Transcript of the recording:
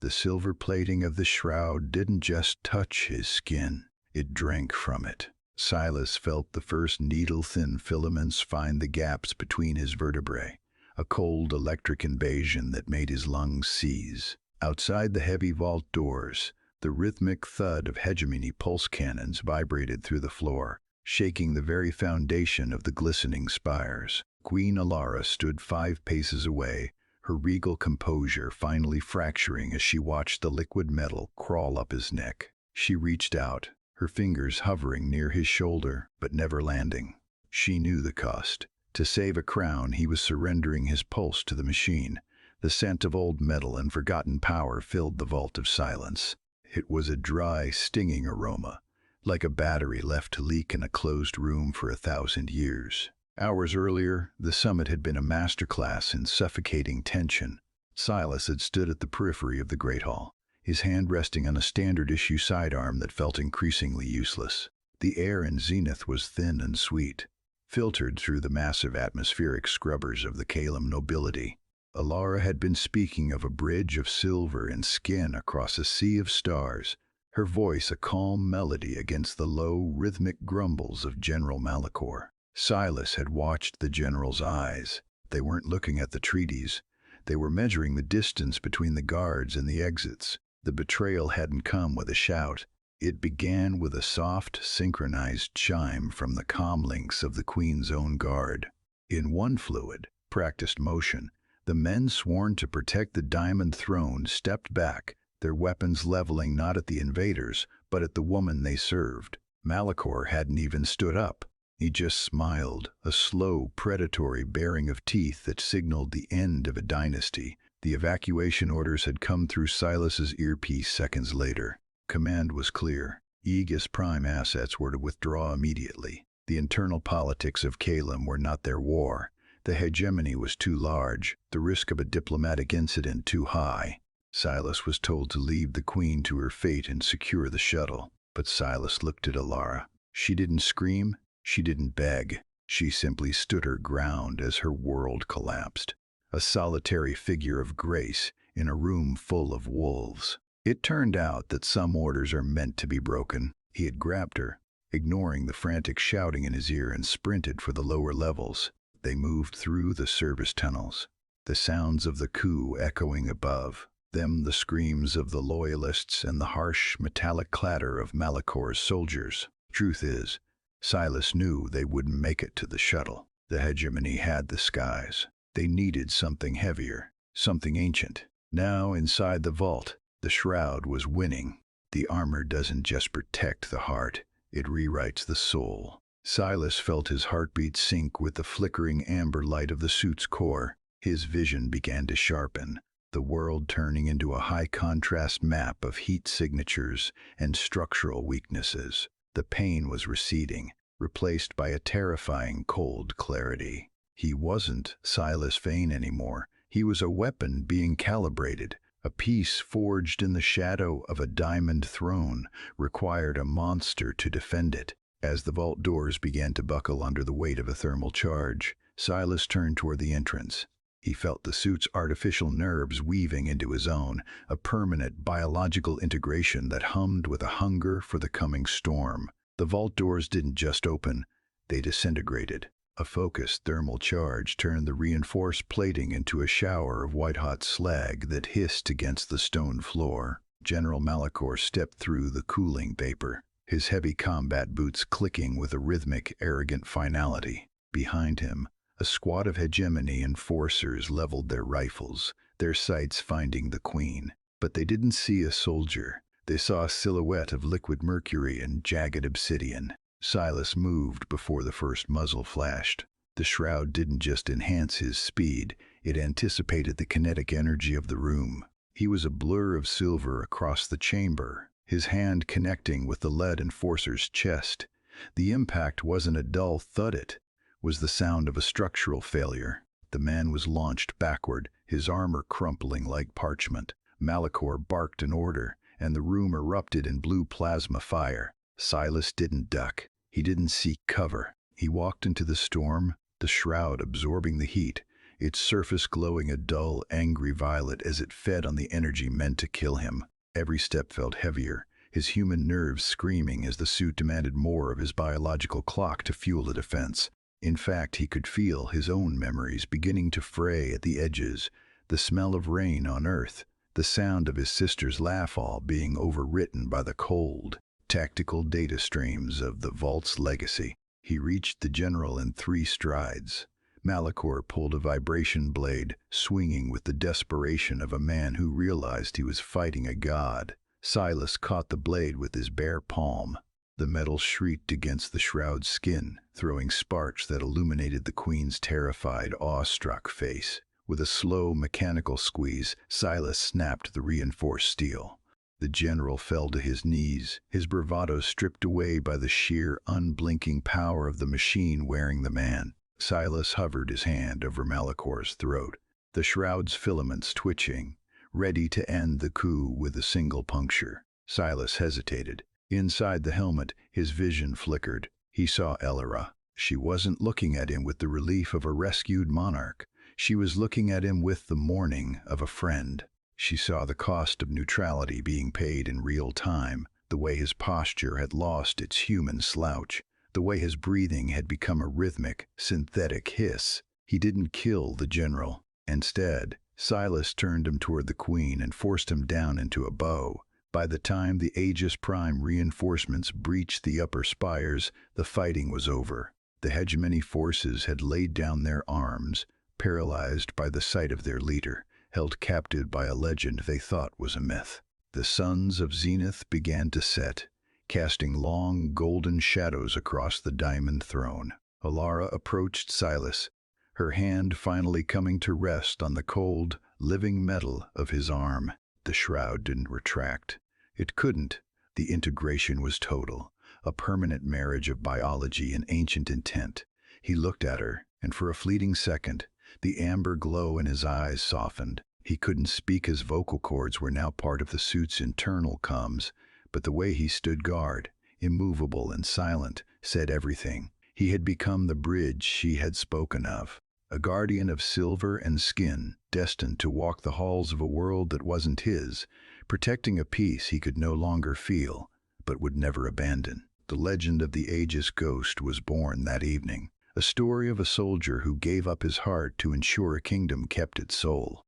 The silver plating of the shroud didn't just touch his skin, it drank from it. Silas felt the first needle-thin filaments find the gaps between his vertebrae, a cold electric invasion that made his lungs seize. Outside the heavy vault doors, the rhythmic thud of hegemony pulse cannons vibrated through the floor, shaking the very foundation of the glistening spires. Queen Alara stood 5 paces away, her regal composure finally fracturing as she watched the liquid metal crawl up his neck. She reached out, her fingers hovering near his shoulder, but never landing. She knew the cost. To save a crown, he was surrendering his pulse to the machine. The scent of old metal and forgotten power filled the vault of silence. It was a dry, stinging aroma, like a battery left to leak in a closed room for 1,000 years. Hours earlier, the summit had been a masterclass in suffocating tension. Silas had stood at the periphery of the Great Hall, his hand resting on a standard-issue sidearm that felt increasingly useless. The air in Zenith was thin and sweet, filtered through the massive atmospheric scrubbers of the Calum nobility. Alara had been speaking of a bridge of silver and skin across a sea of stars, her voice a calm melody against the low, rhythmic grumbles of General Malachor. Silas had watched the general's eyes. They weren't looking at the treaties. They were measuring the distance between the guards and the exits. The betrayal hadn't come with a shout. It began with a soft, synchronized chime from the comlinks of the Queen's own guard. In one fluid, practiced motion, the men sworn to protect the Diamond Throne stepped back, their weapons leveling not at the invaders, but at the woman they served. Malachor hadn't even stood up. He just smiled, a slow, predatory baring of teeth that signaled the end of a dynasty. The evacuation orders had come through Silas's earpiece seconds later. Command was clear. Aegis Prime assets were to withdraw immediately. The internal politics of Calum were not their war. The hegemony was too large, the risk of a diplomatic incident too high. Silas was told to leave the Queen to her fate and secure the shuttle. But Silas looked at Alara. She didn't scream. She didn't beg. She simply stood her ground as her world collapsed. A solitary figure of grace in a room full of wolves. It turned out that some orders are meant to be broken. He had grabbed her, ignoring the frantic shouting in his ear, and sprinted for the lower levels. They moved through the service tunnels, the sounds of the coup echoing above them, the screams of the loyalists and the harsh, metallic clatter of Malachor's soldiers. Truth is, Silas knew they wouldn't make it to the shuttle. The hegemony had the skies. They needed something heavier, something ancient. Now, inside the vault, the shroud was winning. The armor doesn't just protect the heart, it rewrites the soul. Silas felt his heartbeat sync with the flickering amber light of the suit's core. His vision began to sharpen, the world turning into a high-contrast map of heat signatures and structural weaknesses. The pain was receding, replaced by a terrifying cold clarity. He wasn't Silas Vane anymore. He was a weapon being calibrated. A piece forged in the shadow of a diamond throne required a monster to defend it. As the vault doors began to buckle under the weight of a thermal charge, Silas turned toward the entrance. He felt the suit's artificial nerves weaving into his own, a permanent biological integration that hummed with a hunger for the coming storm. The vault doors didn't just open, they disintegrated. A focused thermal charge turned the reinforced plating into a shower of white-hot slag that hissed against the stone floor. General Malachor stepped through the cooling vapor, his heavy combat boots clicking with a rhythmic, arrogant finality. Behind him, a squad of hegemony enforcers leveled their rifles, their sights finding the Queen. But they didn't see a soldier. They saw a silhouette of liquid mercury and jagged obsidian. Silas moved before the first muzzle flashed. The shroud didn't just enhance his speed, it anticipated the kinetic energy of the room. He was a blur of silver across the chamber, his hand connecting with the lead enforcer's chest. The impact wasn't a dull thud, it was the sound of a structural failure. The man was launched backward, his armor crumpling like parchment. Malachor barked an order, and the room erupted in blue plasma fire. Silas didn't duck. He didn't seek cover. He walked into the storm, the shroud absorbing the heat, its surface glowing a dull, angry violet as it fed on the energy meant to kill him. Every step felt heavier, his human nerves screaming as the suit demanded more of his biological clock to fuel a defense. In fact, he could feel his own memories beginning to fray at the edges, the smell of rain on Earth, the sound of his sister's laugh, all being overwritten by the cold, tactical data streams of the Vault's legacy. He reached the general in 3 strides. Malachor pulled a vibration blade, swinging with the desperation of a man who realized he was fighting a god. Silas caught the blade with his bare palm. The metal shrieked against the shroud's skin, throwing sparks that illuminated the queen's terrified, awestruck face. With a slow, mechanical squeeze, Silas snapped the reinforced steel. The general fell to his knees, his bravado stripped away by the sheer, unblinking power of the machine wearing the man. Silas hovered his hand over Malachor's throat, the shroud's filaments twitching, ready to end the coup with a single puncture. Silas hesitated. Inside the helmet, his vision flickered. He saw Elira. She wasn't looking at him with the relief of a rescued monarch. She was looking at him with the mourning of a friend. She saw the cost of neutrality being paid in real time, the way his posture had lost its human slouch, the way his breathing had become a rhythmic, synthetic hiss. He didn't kill the general. Instead, Silas turned him toward the queen and forced him down into a bow. By the time the Aegis Prime reinforcements breached the upper spires, the fighting was over. The hegemony forces had laid down their arms, paralyzed by the sight of their leader, held captive by a legend they thought was a myth. The suns of Zenith began to set, casting long, golden shadows across the diamond throne. Alara approached Silas, her hand finally coming to rest on the cold, living metal of his arm. The shroud didn't retract. It couldn't. The integration was total, a permanent marriage of biology and ancient intent. He looked at her, and for a fleeting second, the amber glow in his eyes softened. He couldn't speak, his vocal cords were now part of the suit's internal comms, but the way he stood guard, immovable and silent, said everything. He had become the bridge she had spoken of, a guardian of silver and skin, destined to walk the halls of a world that wasn't his, protecting a peace he could no longer feel, but would never abandon. The legend of the Aegis Ghost was born that evening, a story of a soldier who gave up his heart to ensure a kingdom kept its soul.